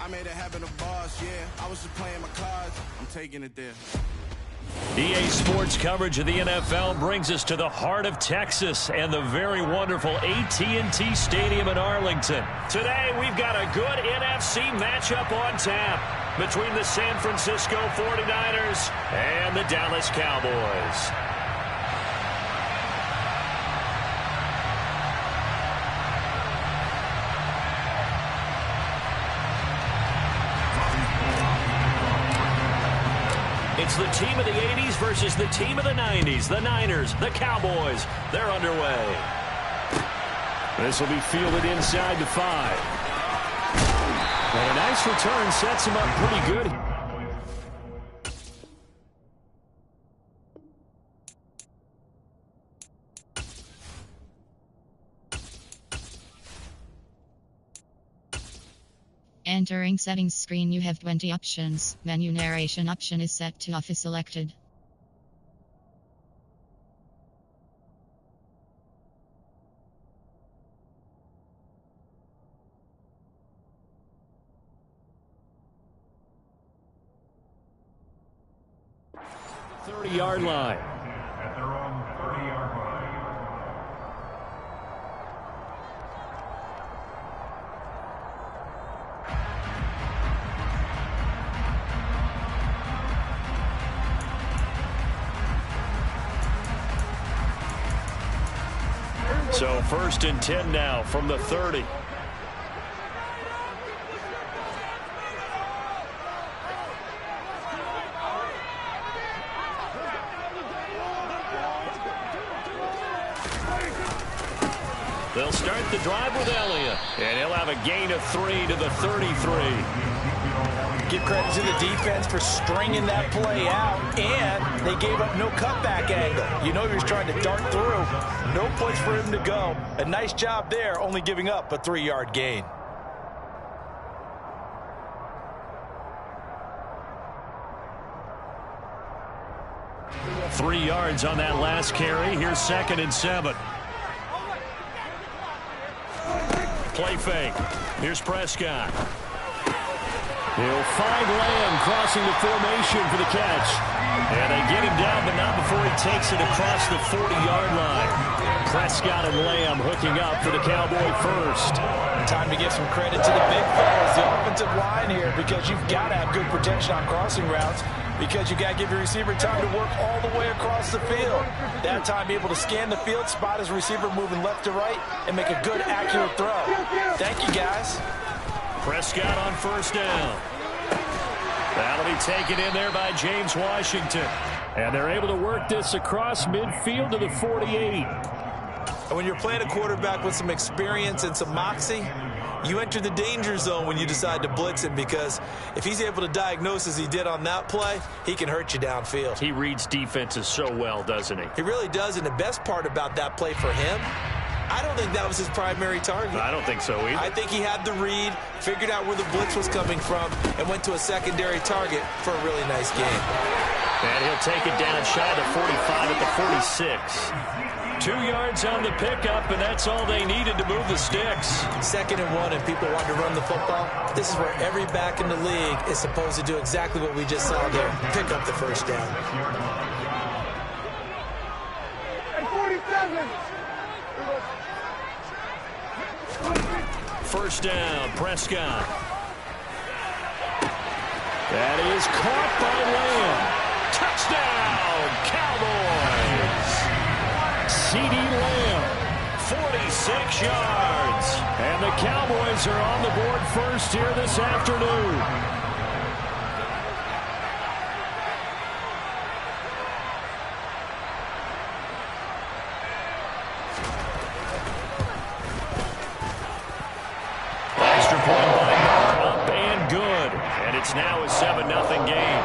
I made a habit of boss, yeah. I was just playing my cards. I'm taking it there. EA Sports coverage of the NFL brings us to the heart of Texas and the very wonderful AT&T Stadium in Arlington. Today, we've got a good NFC matchup on tap between the San Francisco 49ers and the Dallas Cowboys. It's the team of the 80s versus the team of the 90s. The Niners, the Cowboys, they're underway. This will be fielded inside the 5. And a nice return sets him up pretty good. Entering settings screen, you have 20 options. Menu narration option is set to off is selected. Thirty-yard line. At their own 30-yard line. So 1st and 10 now from the 30. They'll start the drive with Elliott, and he'll have a gain of 3 to the 33. Give credit to the defense for stringing that play out, and they gave up no cutback angle. You know he was trying to dart through. No place for him to go. A nice job there, only giving up a 3-yard gain. Three yards on that last carry. Here's 2nd and 7. Play fake. Here's Prescott. He'll find Lamb crossing the formation for the catch. And they get him down, but not before he takes it across the 40-yard line. Prescott and Lamb hooking up for the Cowboy first. Time to give some credit to the big fellas, the offensive line here, because you've got to have good protection on crossing routes, because you've got to give your receiver time to work all the way across the field. That time, be able to scan the field, spot his receiver moving left to right, and make a good, accurate throw. Thank you, guys. Prescott on 1st down. That'll be taken in there by James Washington. And they're able to work this across midfield to the 48. And when you're playing a quarterback with some experience and some moxie, you enter the danger zone when you decide to blitz him, because if he's able to diagnose as he did on that play, he can hurt you downfield. He reads defenses so well, doesn't he? He really does, and the best part about that play for him, I don't think that was his primary target. I don't think so either. I think he had the read, figured out where the blitz was coming from, and went to a secondary target for a really nice game. And he'll take it down shy of the 45 at the 46. 2 yards on the pickup, and that's all they needed to move the sticks. 2nd and 1, and people want to run the football. This is where every back in the league is supposed to do exactly what we just saw there, pick up the 1st down. At 47. 1st down, Prescott. That is caught by Lamb. Touchdown, Cowboys. C.D. Lamb, 46 yards. And the Cowboys are on the board first here this afternoon. It's now a 7-0 game.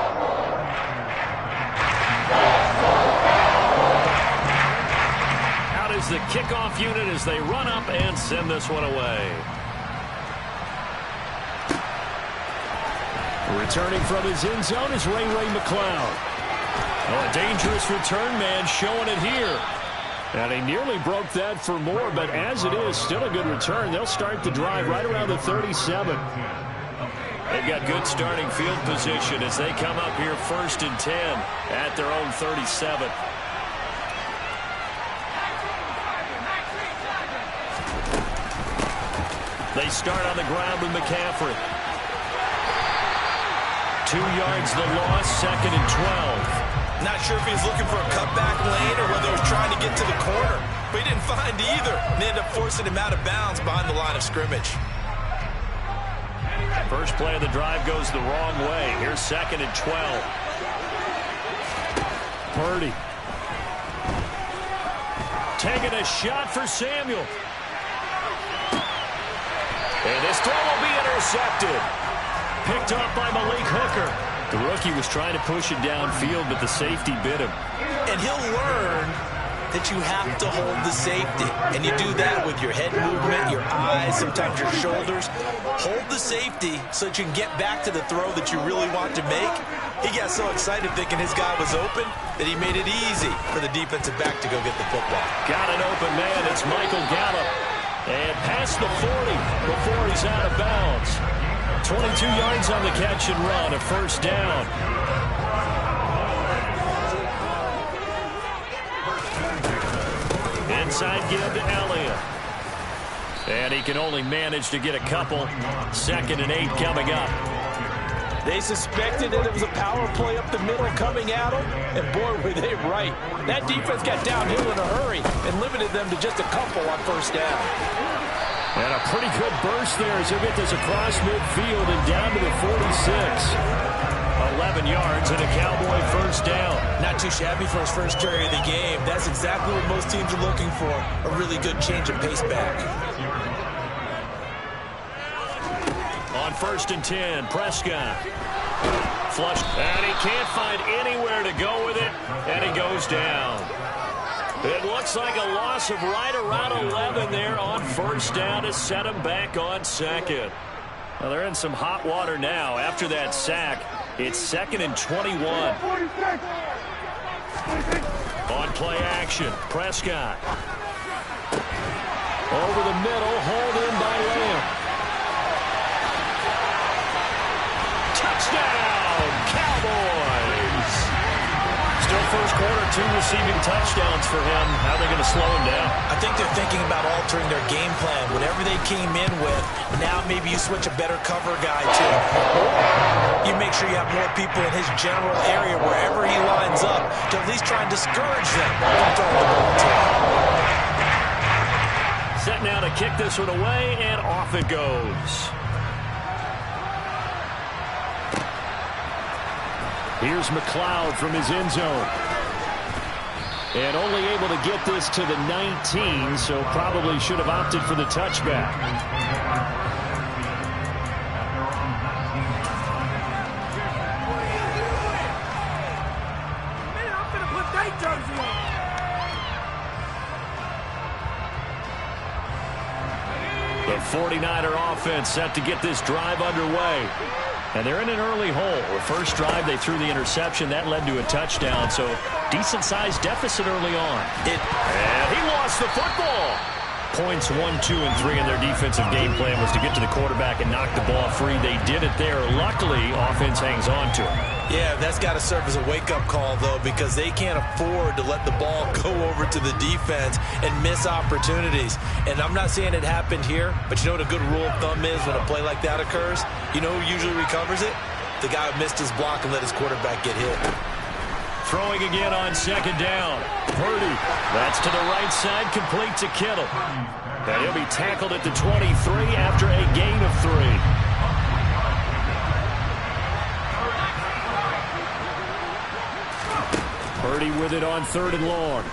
Out is the kickoff unit as they run up and send this one away. Returning from his end zone is Ray McCloud. Oh, a dangerous return man showing it here. And he nearly broke that for more, but as it is, still a good return. They'll start the drive right around the 37. They've got good starting field position as they come up here 1st and 10 at their own 37. They start on the ground with McCaffrey. 2 yards the loss, 2nd and 12. Not sure if he was looking for a cutback lane or whether he was trying to get to the corner. But he didn't find either. And they ended up forcing him out of bounds behind the line of scrimmage. First play of the drive goes the wrong way. Here's 2nd and 12. Purdy. Taking a shot for Samuel. And this throw will be intercepted. Picked up by Malik Hooker. The rookie was trying to push it downfield, but the safety bit him. And he'll learn that you have to hold the safety. And you do that with your head movement, your eyes, sometimes your shoulders. Hold the safety so that you can get back to the throw that you really want to make. He got so excited thinking his guy was open that he made it easy for the defensive back to go get the football. Got an open man. It's Michael Gallup. And past the 40 before he's out of bounds. 22 yards on the catch and run, a 1st down. Inside give to Elliott. And he can only manage to get a couple. 2nd and 8 coming up. They suspected that it was a power play up the middle coming at them, and boy, were they right. That defense got downhill in a hurry and limited them to just a couple on 1st down. And a pretty good burst there as he'll get this across midfield and down to the 46. 11 yards and a Cowboy 1st down. Not too shabby for his first carry of the game. That's exactly what most teams are looking for, a really good change of pace back. On 1st and 10, Prescott. Flushed, and he can't find anywhere to go with it, and he goes down. It looks like a loss of right around 11 there on 1st down to set him back on 2nd. Well, they're in some hot water now. After that sack, it's 2nd and 21. On play action, Prescott. Over the middle, hauled in by Lamb. Touchdown, Cowboys! Still first quarter, 2 receiving touchdowns for him. How are they going to slow him down? I think they're thinking about altering their game plan. Whatever they came in with, now maybe you switch a better cover guy to him. Or you make sure you have more people in his general area wherever he lines up to at least try and discourage them from throwing the ball to him. Set now to kick this one away, and off it goes. Here's McLeod from his end zone. And only able to get this to the 19, so probably should have opted for the touchback. I'm going to put that jersey on. The 49er offense set to get this drive underway. And they're in an early hole. The first drive, they threw the interception. That led to a touchdown, so decent-sized deficit early on. And he lost the football. Points 1, 2, and 3 in their defensive game plan was to get to the quarterback and knock the ball free. They did it there. Luckily, offense hangs on to him. Yeah, that's got to serve as a wake-up call, though, because they can't afford to let the ball go over to the defense and miss opportunities. And I'm not saying it happened here, but you know what a good rule of thumb is when a play like that occurs? You know who usually recovers it? The guy who missed his block and let his quarterback get hit. Throwing again on 2nd down. Purdy. That's to the right side, complete to Kittle. And he'll be tackled at the 23 after a gain of 3. Purdy with it on 3rd and long.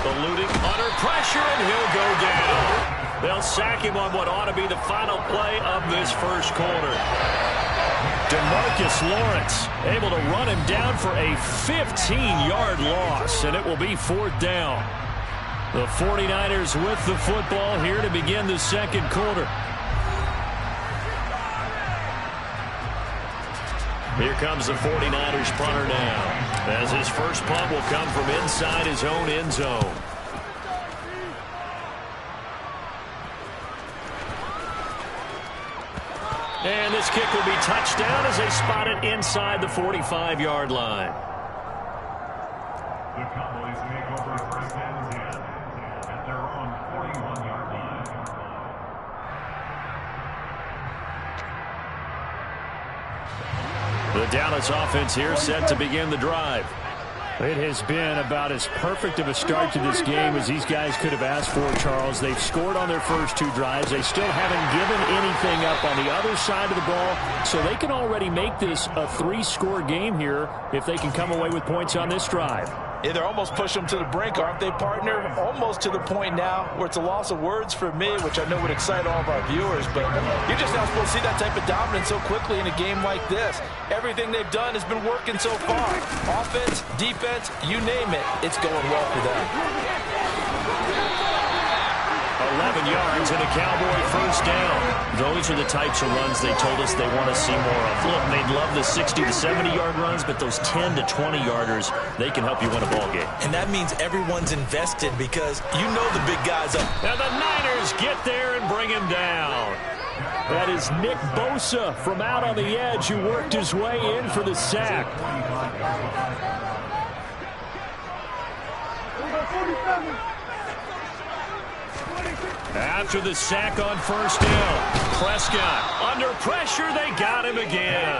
Eluding under pressure, and he'll go down. They'll sack him on what ought to be the final play of this first quarter. DeMarcus Lawrence able to run him down for a 15-yard loss, and it will be 4th down. The 49ers with the football here to begin the second quarter. Here comes the 49ers punter now, as his first punt will come from inside his own end zone. And this kick will be touchdown as they spot it inside the 45-yard line. The Cowboys take over first and 10 at their own 41-yard line. The Dallas offense here set to begin the drive. It has been about as perfect of a start to this game as these guys could have asked for, Charles. They've scored on their first two drives. They still haven't given anything up on the other side of the ball, so they can already make this a three-score game here if they can come away with points on this drive. Yeah, they're almost pushing them to the brink, aren't they, partner? Almost to the point now where it's a loss of words for me, which I know would excite all of our viewers, but you're just not supposed to see that type of dominance so quickly in a game like this. Everything they've done has been working so far. Offense, defense, you name it, it's going well for them. 11 yards and a Cowboy first down. Those are the types of runs they told us they want to see more of. Look, they'd love the 60 to 70-yard runs, but those 10 to 20-yarders, they can help you win a ball game. And that means everyone's invested because you know the big guys up. And the Niners get there and bring him down. That is Nick Bosa from out on the edge who worked his way in for the sack. After the sack on first down, Prescott under pressure. They got him again.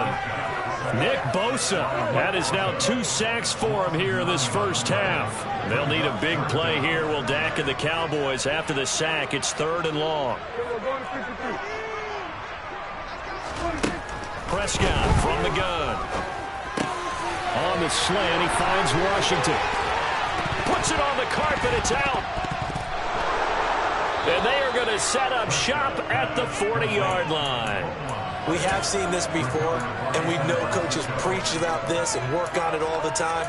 Nick Bosa. That is now 2 sacks for him here in this first half. They'll need a big play here. Will Dak and the Cowboys after the sack. It's 3rd and long. Prescott from the gun. On the slant, he finds Washington. Puts it on the carpet. It's out. And they are going to set up shop at the 40-yard line. We have seen this before, and we know coaches preach about this and work on it all the time.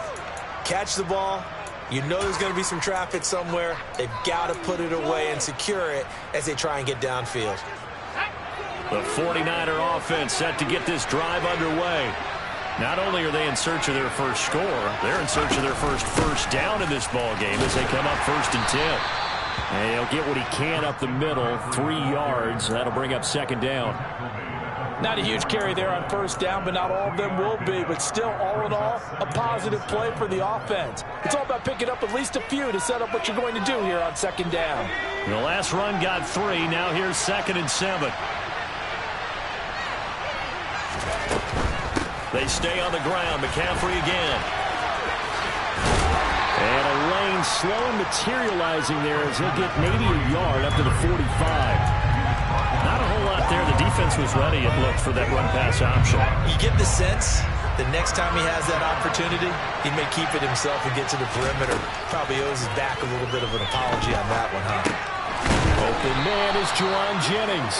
Catch the ball. You know there's going to be some traffic somewhere. They've got to put it away and secure it as they try and get downfield. The 49er offense set to get this drive underway. Not only are they in search of their first score, they're in search of their first down in this ball game as they come up 1st and 10. And he'll get what he can up the middle, 3 yards. That'll bring up 2nd down. Not a huge carry there on first down, but not all of them will be. But still, all in all, a positive play for the offense. It's all about picking up at least a few to set up what you're going to do here on 2nd down. The last run got 3. Now here's 2nd and 7. They stay on the ground. McCaffrey again. And a lane slow and materializing there as he'll get maybe a yard up to the 45. Not a whole lot there. The defense was ready, it looked, for that run-pass option. You get the sense the next time he has that opportunity, he may keep it himself and get to the perimeter. Probably owes his back a little bit of an apology on that one, huh? Open man is Juwan Jennings.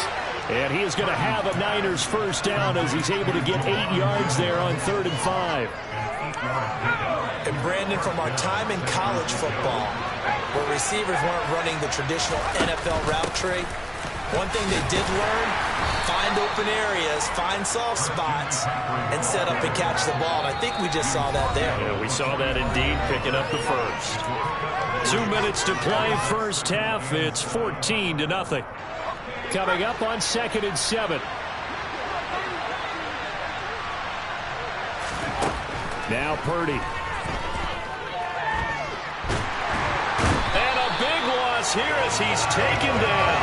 And he is going to have a Niners first down as he's able to get 8 yards there on 3rd and 5. And Brandon, from our time in college football, where receivers weren't running the traditional NFL route tree, one thing they did learn, find open areas, find soft spots, and set up and catch the ball. And I think we just saw that there. Yeah, we saw that indeed, picking up the first. 2 minutes to play, first half. It's 14-0. Coming up on 2nd and 7. Now Purdy. And a big loss here as he's taken down.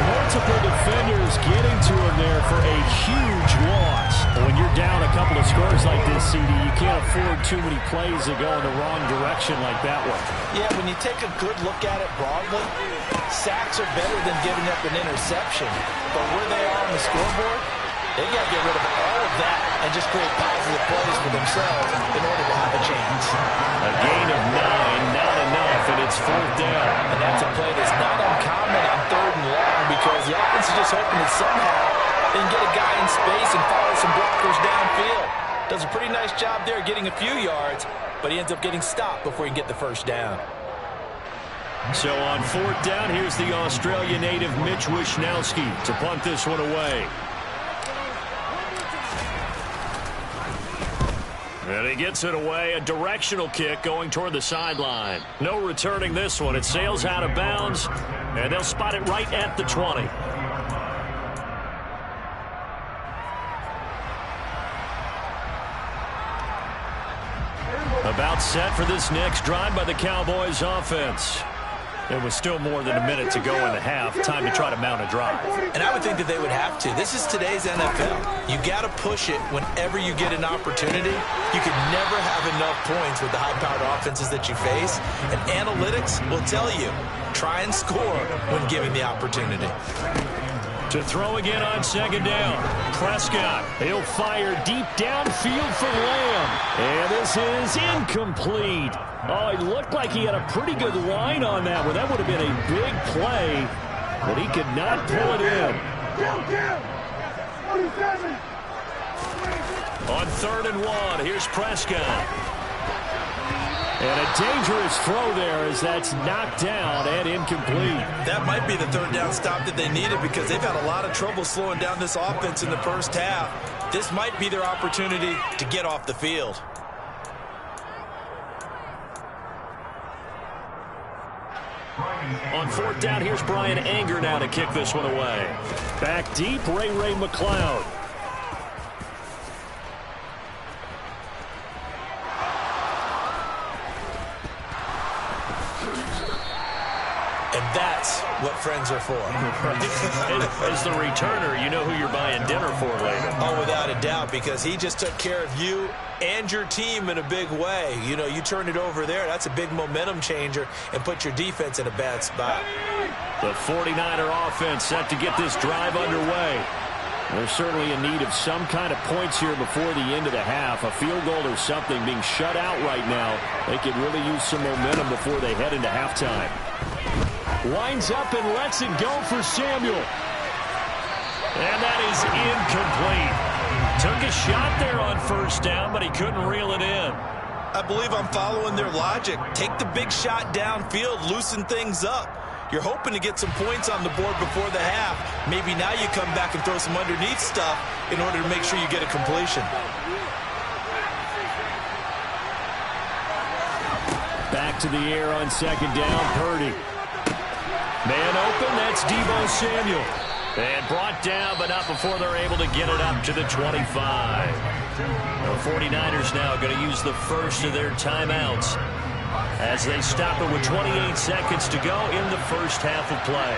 Multiple defenders getting to him there for a huge loss. When you're down a couple of scores like this, CD, you can't afford too many plays that go in the wrong direction like that one. Yeah, when you take a good look at it broadly, sacks are better than giving up an interception. But where they are on the scoreboard, they got to get rid of all of that and just create positive plays for themselves in order to have a chance. A gain of 9, not enough, and it's 4th down. And that's a play that's not uncommon on 3rd and long because the offense is just hoping that somehow they can get a guy in space and follow some blockers downfield. Does a pretty nice job there getting a few yards, but he ends up getting stopped before he can get the first down. So on 4th down, here's the Australia native Mitch Wishnowski to punt this one away. And he gets it away, a directional kick going toward the sideline. No returning this one. It sails out of bounds, and they'll spot it right at the 20. About set for this next drive by the Cowboys offense. It was still more than a minute to go in the half. Time to try to mount a drive. And I would think that they would have to. This is today's NFL. You got to push it whenever you get an opportunity. You could never have enough points with the high-powered offenses that you face. And analytics will tell you, try and score when given the opportunity. To throw again on second down. Prescott. He'll fire deep downfield for Lamb. And this is incomplete. Oh, it looked like he had a pretty good line on that one. That would have been a big play, but he could not pull it in. On 3rd and 1, here's Prescott. And a dangerous throw there as that's knocked down and incomplete. That might be the 3rd down stop that they needed because they've had a lot of trouble slowing down this offense in the first half. This might be their opportunity to get off the field. On 4th down, here's Brian Anger now to kick this one away. Back deep, Ray McLeod. And that's what friends are for. Right. As the returner, you know who you're buying dinner for later. Oh, without a doubt, because he just took care of you and your team in a big way. You know, you turn it over there, that's a big momentum changer and put your defense in a bad spot. The 49er offense set to get this drive underway. They're certainly in need of some kind of points here before the end of the half. A field goal or something being shut out right now. They could really use some momentum before they head into halftime. Winds up and lets it go for Samuel. And that is incomplete. Took a shot there on 1st down, but he couldn't reel it in. I believe I'm following their logic. Take the big shot downfield, loosen things up. You're hoping to get some points on the board before the half. Maybe now you come back and throw some underneath stuff in order to make sure you get a completion. Back to the air on 2nd down, Purdy. Man open, that's Deebo Samuel. And brought down, but not before they're able to get it up to the 25. The 49ers now going to use the first of their timeouts as they stop it with 28 seconds to go in the first half of play.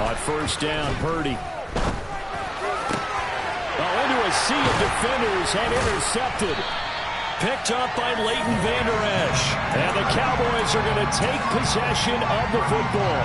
On 1st down, Purdy. Into a sea of defenders and intercepted. Picked up by Leighton Vander Esch. And the Cowboys are going to take possession of the football.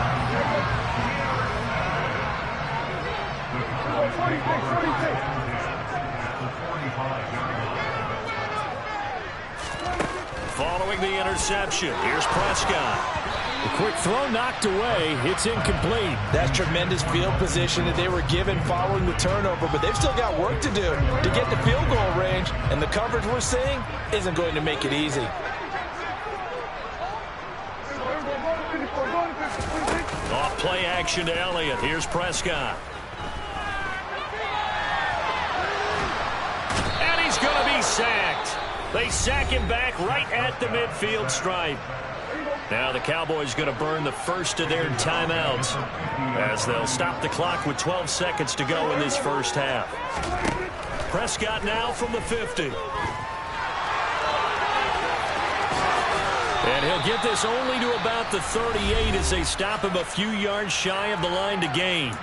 Following the interception, here's Prescott. The quick throw knocked away. It's incomplete. That's tremendous field position that they were given following the turnover, but they've still got work to do to get the field goal range, and the coverage we're seeing isn't going to make it easy. Off play action to Elliott. Here's Prescott. And he's going to be sacked. They sack him back right at the midfield stripe. Now the Cowboys going to burn the first of their timeouts as they'll stop the clock with 12 seconds to go in this first half. Prescott now from the 50. And he'll get this only to about the 38 as they stop him a few yards shy of the line to gain.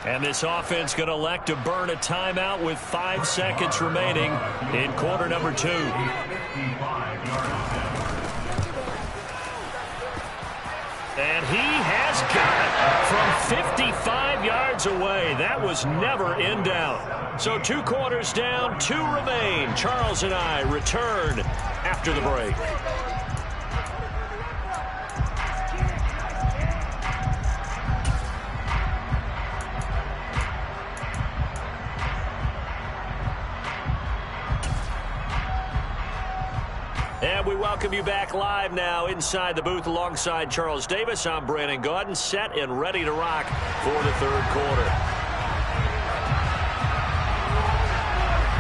And this offense going to elect to burn a timeout with 5 seconds remaining in quarter number 2. And he has got it from 55 yards away. That was never in doubt. So 2 quarters down, 2 remain. Charles and I return after the break. And we welcome you back live now inside the booth alongside Charles Davis. I'm Brandon Gaudin, set and ready to rock for the 3rd quarter.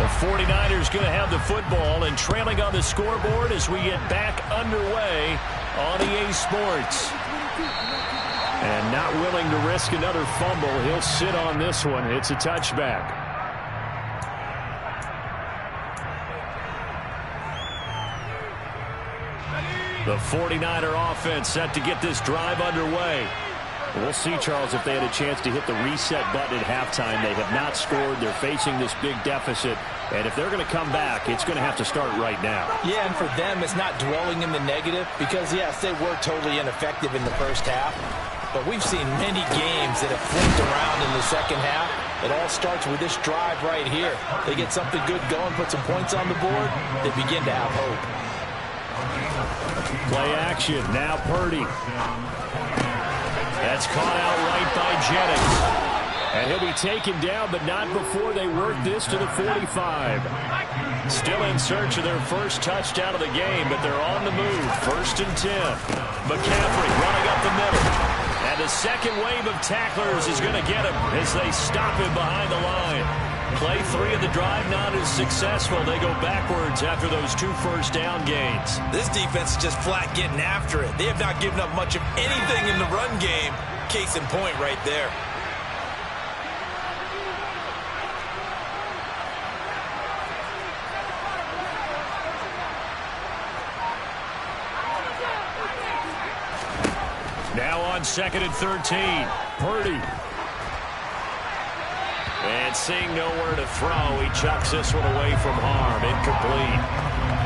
The 49ers going to have the football and trailing on the scoreboard as we get back underway on EA Sports. And not willing to risk another fumble. He'll sit on this one. It's a touchback. The 49er offense set to get this drive underway. We'll see, Charles, if they had a chance to hit the reset button at halftime. They have not scored. They're facing this big deficit. And if they're going to come back, it's going to have to start right now. Yeah, and for them, it's not dwelling in the negative because, yes, they were totally ineffective in the first half. But we've seen many games that have flipped around in the second half. It all starts with this drive right here. They get something good going, put some points on the board, they begin to have hope. Play action. Now Purdy. That's caught out right by Jennings. And he'll be taken down, but not before they work this to the 45. Still in search of their first touchdown of the game, but they're on the move. 1st and 10. McCaffrey running up the middle. And the second wave of tacklers is going to get him as they stop him behind the line. Play 3 of the drive not as successful. They go backwards after those 2 first-down gains. This defense is just flat getting after it. They have not given up much of anything in the run game. Case in point right there. Now on 2nd and 13. Purdy. And seeing nowhere to throw, he chucks this one away from harm. Incomplete.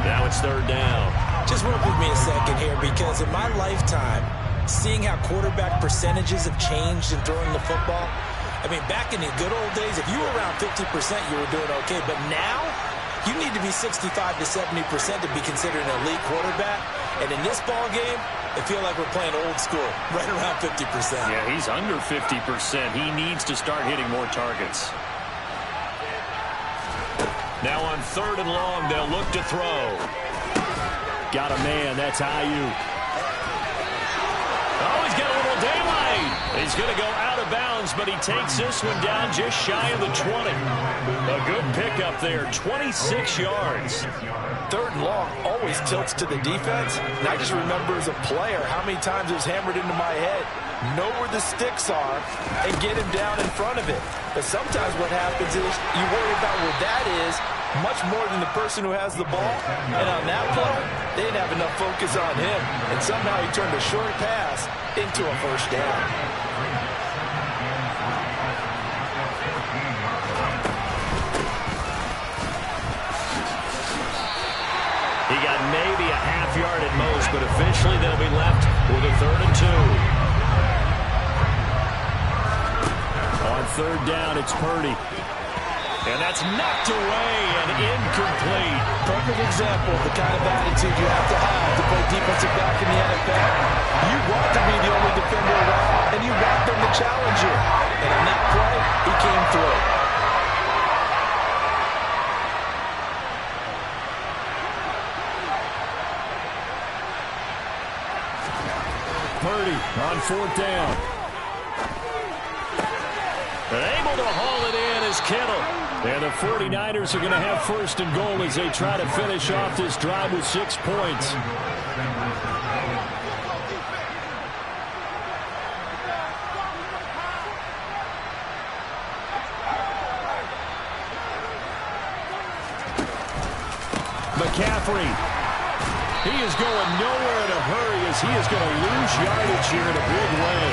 Now it's 3rd down. Just work with me a second here because in my lifetime, seeing how quarterback percentages have changed in throwing the football, I mean, back in the good old days, if you were around 50%, you were doing okay. But now, you need to be 65 to 70% to be considered an elite quarterback. And in this ball game, I feel like we're playing old school, right around 50%. Yeah, he's under 50%. He needs to start hitting more targets. Now on 3rd and long, they'll look to throw. Got a man. That's Ayuk. Oh, he's got a little daylight. He's going to go out of bounds, but he takes this one down just shy of the 20. A good pickup there, 26 yards. 3rd and long always tilts to the defense. And I just remember as a player how many times it was hammered into my head. Know where the sticks are and get him down in front of it. But sometimes what happens is you worry about where that is much more than the person who has the ball. And on that play, they didn't have enough focus on him. And somehow he turned a short pass into a 1st down. He got maybe a half yard at most, but officially they'll be left with a 3rd and 2. On 3rd down, it's Purdy. And that's knocked away and incomplete. Perfect example of the kind of attitude you have to play defensive back in the NFL. You want to be the only defender around, and you want them to challenge you. And on that play, he came through. Purdy on 4th down. And able to haul it in is Kittle. And the 49ers are going to have 1st and goal as they try to finish off this drive with 6 points. McCaffrey. He is going nowhere in a hurry as he is going to lose yardage here in a big way.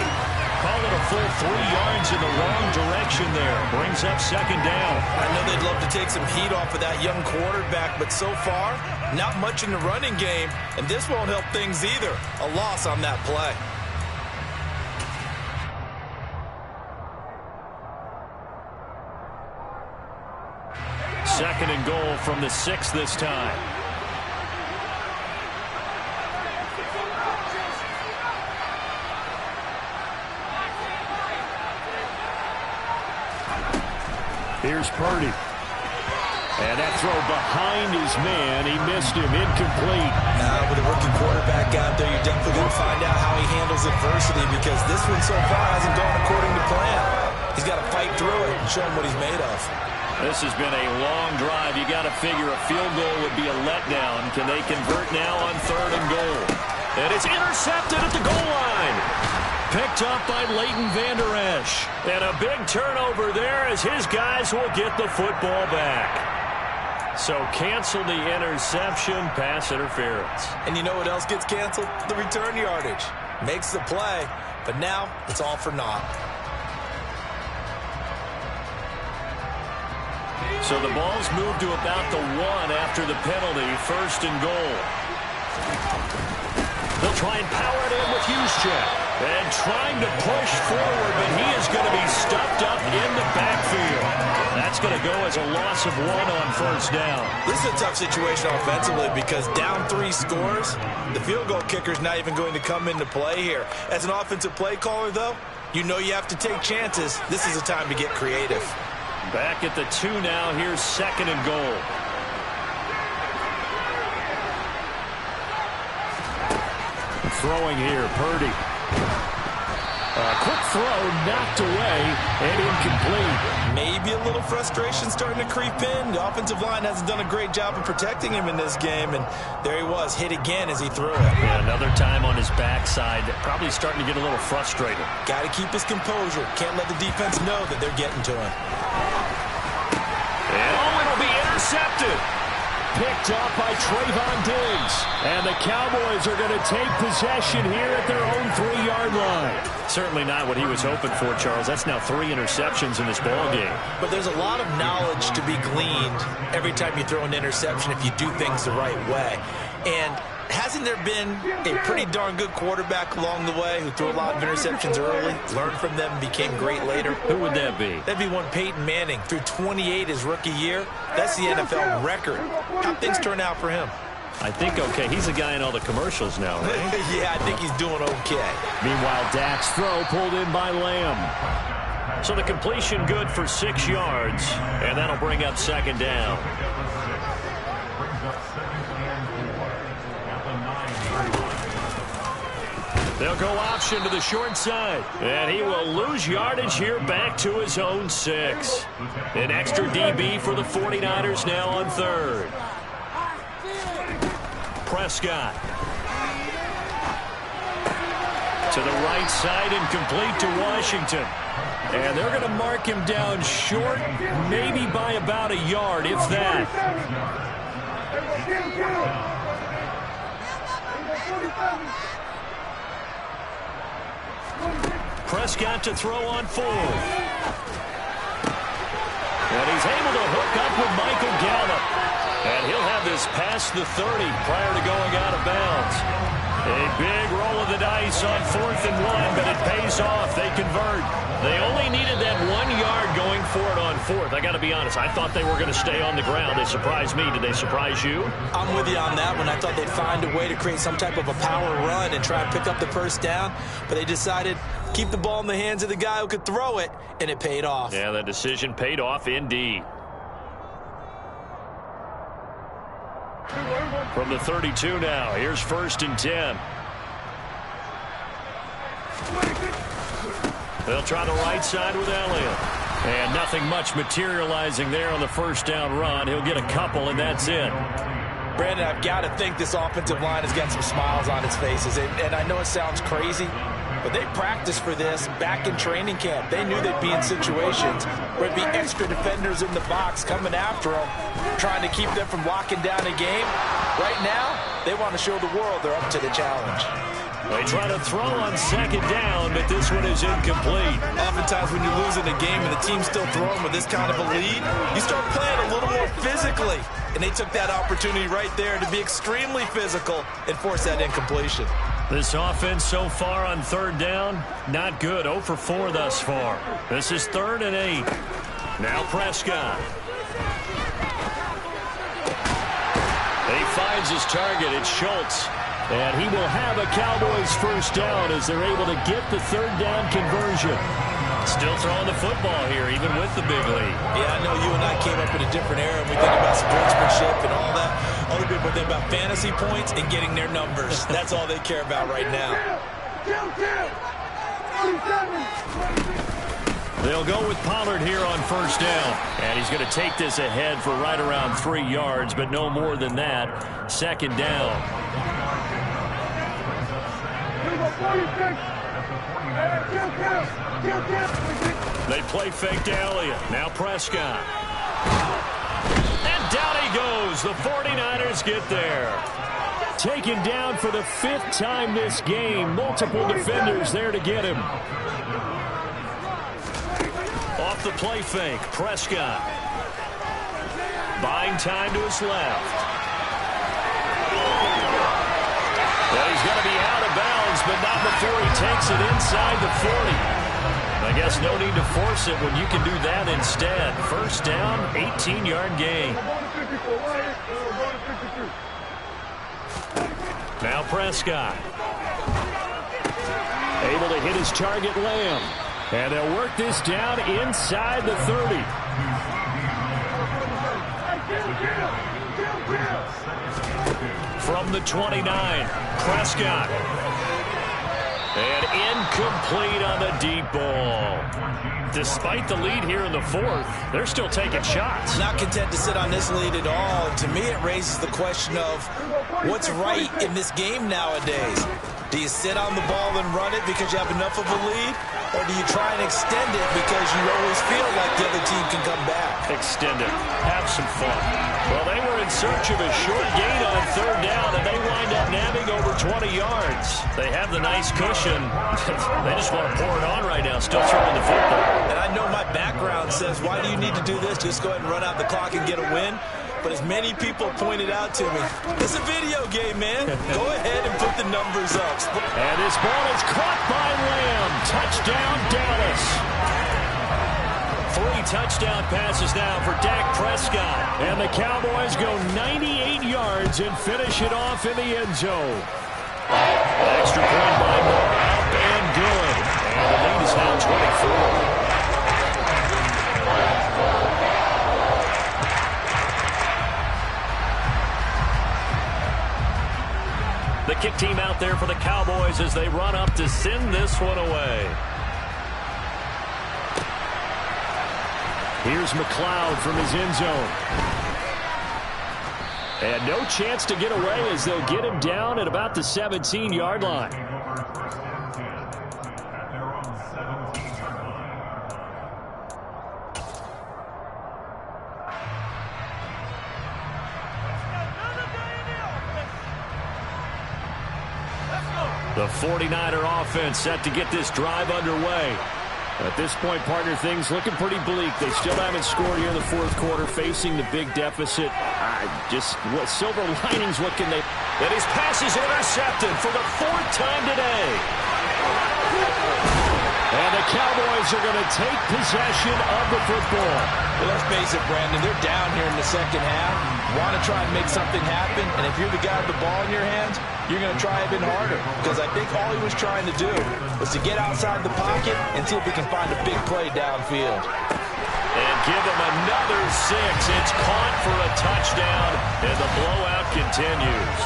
Call it a full 3 yards in the wrong direction there. Brings up 2nd down. I know they'd love to take some heat off of that young quarterback, but so far, not much in the running game, and this won't help things either. A loss on that play. Second and goal from the 6 this time. Here's Purdy. And that throw behind his man. He missed him. Incomplete. With a rookie quarterback out there, you're definitely going to find out how he handles adversity because this one so far hasn't gone according to plan. He's got to fight through it and show him what he's made of. This has been a long drive. You got to figure a field goal would be a letdown. Can they convert now on 3rd and goal? And it's intercepted at the goal line. picked up by Leighton Vander Esch. And a big turnover there as his guys will get the football back. So cancel the interception, pass interference. And you know what else gets canceled? The return yardage. Makes the play, but now it's all for naught. So the ball's moved to about the 1 after the penalty, 1st and goal. They'll try and power it in with Juszczyk. And trying to push forward, but he is going to be stuffed up in the backfield. That's going to go as a loss of 1 on 1st down. This is a tough situation offensively because down 3 scores, the field goal kicker's not even going to come into play here. As an offensive play caller, though, you know you have to take chances. This is a time to get creative. Back at the 2 now. Here's 2nd and goal. Throwing here, Purdy. Quick throw, knocked away, and incomplete. Maybe a little frustration starting to creep in. The offensive line hasn't done a great job of protecting him in this game, and there he was, hit again as he threw it. Yeah, another time on his backside, probably starting to get a little frustrated. Got to keep his composure. Can't let the defense know that they're getting to him. And it'll be intercepted. Picked up by Trayvon Diggs. And the Cowboys are going to take possession here at their own 3-yard line. Certainly not what he was hoping for, Charles. That's now 3 interceptions in this ball game. But there's a lot of knowledge to be gleaned every time you throw an interception if you do things the right way. And hasn't there been a pretty darn good quarterback along the way who threw a lot of interceptions early, learned from them, and became great later? Who would that be? That'd be one Peyton Manning. Threw 28 his rookie year. That's the NFL record. How'd things turn out for him? I think okay. He's a guy in all the commercials now, right? Yeah, I think he's doing okay. Meanwhile, Dak's throw pulled in by Lamb. So the completion good for 6 yards, and that'll bring up 2nd down. They'll go option to the short side, and he will lose yardage here back to his own 6. An extra DB for the 49ers now on 3rd. Prescott. To the right side and complete to Washington. And they're going to mark him down short, maybe by about a yard, if that. Prescott to throw on 4th. And he's able to hook up with Michael Gallup. And he'll have this past the 30 prior to going out of bounds. A big roll of the dice on 4th and 1, but it pays off. They convert. They only needed that 1 yard going for it on 4th. I got to be honest, I thought they were going to stay on the ground. They surprised me. Did they surprise you? I'm with you on that one. I thought they'd find a way to create some type of a power run and try and pick up the 1st down, but they decided keep the ball in the hands of the guy who could throw it, and it paid off. Yeah, that decision paid off indeed. From the 32 now, here's 1st and 10. They'll try the right side with Elliott. And nothing much materializing there on the 1st down run. He'll get a couple, and that's it. Brandon, I've got to think this offensive line has got some smiles on its faces. And I know it sounds crazy, but they practiced for this back in training camp. They knew they'd be in situations where it'd be extra defenders in the box coming after them, trying to keep them from locking down a game. Right now, they want to show the world they're up to the challenge. They try to throw on 2nd down, but this one is incomplete. Oftentimes when you're losing a game and the team's still throwing with this kind of a lead, you start playing a little more physically. And they took that opportunity right there to be extremely physical and force that incompletion. This offense so far on 3rd down, not good. 0 for 4 thus far. This is 3rd and 8. Now Prescott. He finds his target. It's Schultz. And he will have a Cowboys 1st down as they're able to get the 3rd down conversion. Still throwing the football here, even with the big lead. Yeah, I know you and I came up in a different era, and we think about sportsmanship and all that. Other people think about fantasy points and getting their numbers. That's all they care about right now. They'll go with Pollard here on 1st down. And he's going to take this ahead for right around 3 yards, but no more than that. 2nd down. They play fake to Elliott. Now Prescott. And down he goes. The 49ers get there. Taken down for the 5th time this game. Multiple defenders there to get him. Off the play fake. Prescott. Buying time to his left. Well, he's going to be out of bounds, but not before he takes it inside the 40. I guess no need to force it when you can do that instead. First down, 18-yard gain. Now Prescott. Able to hit his target, Lamb. And they'll work this down inside the 30. From the 29, Prescott. And incomplete on the deep ball. Despite the lead here in the 4th, they're still taking shots. Not content to sit on this lead at all. To me, it raises the question of what's right in this game nowadays. Do you sit on the ball and run it because you have enough of a lead? Or do you try and extend it because you always feel like the other team can come back? Extend it. Have some fun. Well, they were in search of a short gain on 3rd down, and they wind up nabbing over 20 yards. They have the nice cushion. They just want to pour it on right now, still throwing the football. And I know my background says, why do you need to do this? Just go ahead and run out the clock and get a win. But as many people pointed out to me, it's a video game, man. Go ahead and put the numbers up. And this ball is caught by Lamb. Touchdown, Dallas. 3 touchdown passes now for Dak Prescott. And the Cowboys go 98 yards and finish it off in the end zone. Extra point by Moore. Up and good. And the lead is now 24. The kick team out there for the Cowboys as they run up to send this one away. Here's McLeod from his end zone. And no chance to get away as they'll get him down at about the 17-yard line. The 49er offense set to get this drive underway. At this point, partner, things looking pretty bleak. They still haven't scored here in the 4th quarter, facing the big deficit. What silver linings, what can they... And his pass is intercepted for the 4th time today. And the Cowboys are going to take possession of the football. Well, let's face it, Brandon, they're down here in the 2nd half. Want to try and make something happen, and if you're the guy with the ball in your hands, you're going to try even harder, because I think all he was trying to do was to get outside the pocket and see if he can find a big play downfield. And give him another 6. It's caught for a touchdown, and the blowout continues.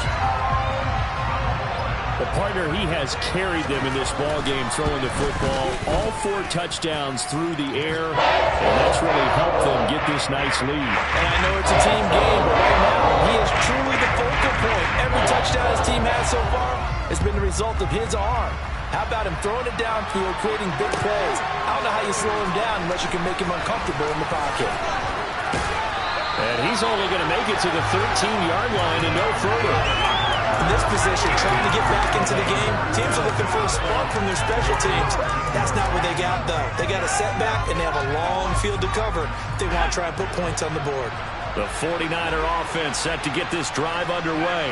The partner, he has carried them in this ball game, throwing the football. All 4 touchdowns through the air, and that's really helped them get this nice lead. And I know it's a team game, but right now, he is truly the focal point. Every touchdown his team has so far has been the result of his arm. How about him throwing it downfield, creating big plays? I don't know how you slow him down unless you can make him uncomfortable in the pocket. And he's only going to make it to the 13-yard line and no further. In this position, trying to get back into the game, teams are looking for a spark from their special teams. That's not what they got, though. They got a setback, and they have a long field to cover if they want to try and put points on the board. The 49er offense set to get this drive underway.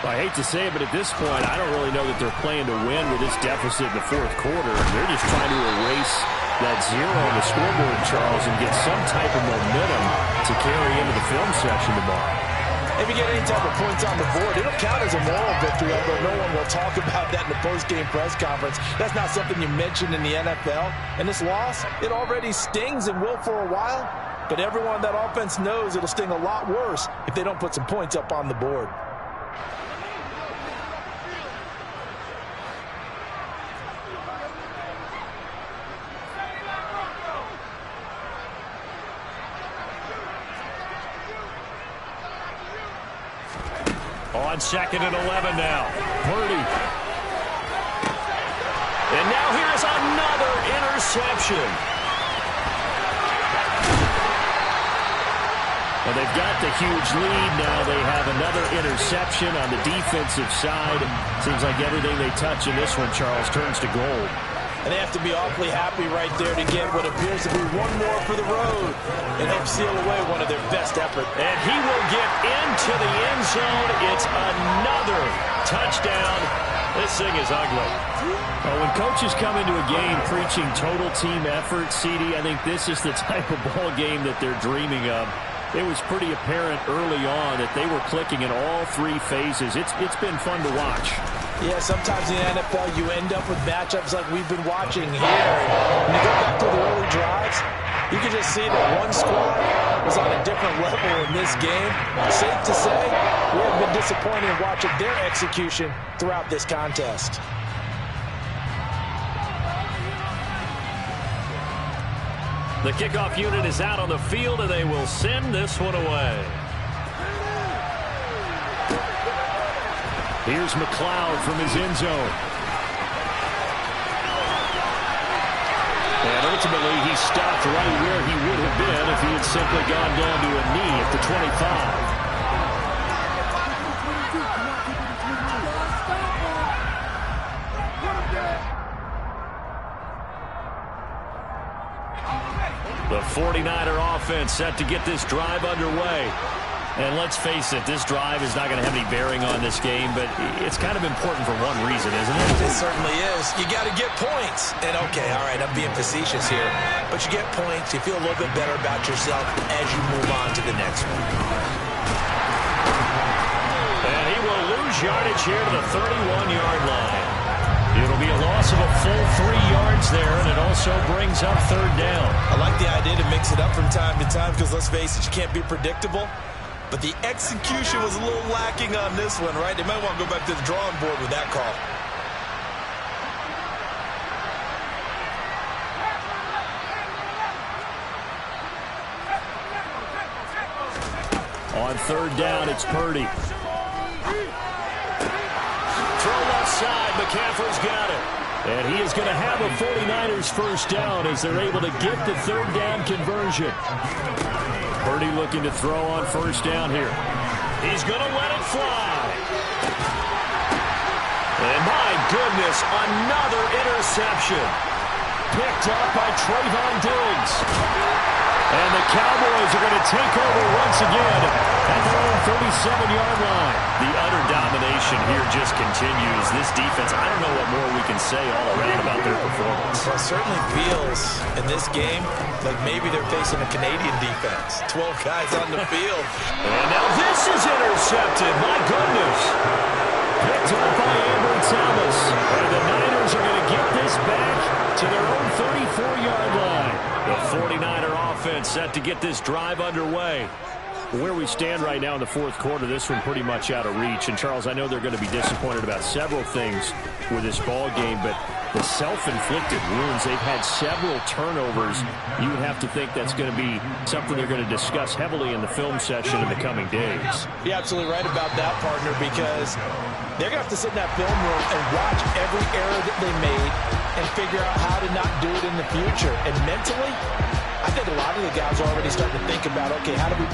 I hate to say it, but at this point, I don't really know that they're playing to win with this deficit in the 4th quarter. They're just trying to erase that 0 on the scoreboard, Charles, and get some type of momentum to carry into the film section tomorrow. If you get any type of points on the board, it'll count as a moral victory, although no one will talk about that in the post-game press conference. That's not something you mentioned in the NFL. And this loss, it already stings and will for a while, but everyone on that offense knows it'll sting a lot worse if they don't put some points up on the board. On 2nd and 11 now. Purdy. And now here's another interception. And they've got the huge lead now. They have another interception on the defensive side. Seems like everything they touch in this one, Charles, turns to gold. And they have to be awfully happy right there to get what appears to be one more for the road and help seal away one of their best efforts. And he will get into the end zone. It's another touchdown. This thing is ugly. Well, when coaches come into a game preaching total team effort, CD, I think this is the type of ball game that they're dreaming of. It was pretty apparent early on that they were clicking in all three phases. It's been fun to watch. Yeah, sometimes in the NFL you end up with matchups like we've been watching here. When you go back to the early drives, you can just see that one squad was on a different level in this game. Safe to say, we have been disappointed in watching their execution throughout this contest. The kickoff unit is out on the field, and they will send this one away. Here's McLeod from his end zone. And ultimately, he stopped right where he would have been if he had simply gone down to a knee at the 25. The 49er offense set to get this drive underway. And let's face it, this drive is not going to have any bearing on this game, but it's kind of important for one reason, isn't it? It certainly is. You got to get points. And, okay, all right, I'm being facetious here, but you get points, you feel a little bit better about yourself as you move on to the next one. And he will lose yardage here to the 31-yard line. It'll be a loss of a full 3 yards there, and it also brings up third down. I like the idea to mix it up from time to time because, let's face it, you can't be predictable. But the execution was a little lacking on this one, right? They might want to go back to the drawing board with that call. On third down, it's Purdy. Throw left side, McCaffrey's got it. And he is going to have a 49ers first down as they're able to get the third down conversion. Purdy looking to throw on first down here. He's going to let it fly. And my goodness, another interception. Picked up by Trayvon Diggs. And the Cowboys are going to take over once again at their own 37-yard line. The utter domination here just continues. This defense, I don't know what more we can say all around about their performance. Well, it certainly feels in this game like maybe they're facing a Canadian defense. 12 guys on the field. And now this is intercepted. My goodness. Picked up by Amber Thomas. And the Niners are going to get this back to their own 34-yard line. The 49er offense set to get this drive underway. Where we stand right now in the fourth quarter, this one pretty much out of reach. And, Charles, I know they're going to be disappointed about several things with this ball game, but the self-inflicted wounds, they've had several turnovers. You would have to think that's going to be something they're going to discuss heavily in the film session in the coming days. You're absolutely right about that, partner, because they're going to have to sit in that film room and watch every error that they made and figure out how to not do it in the future. And mentally, I think a lot of the guys are already starting to think about, okay, how do we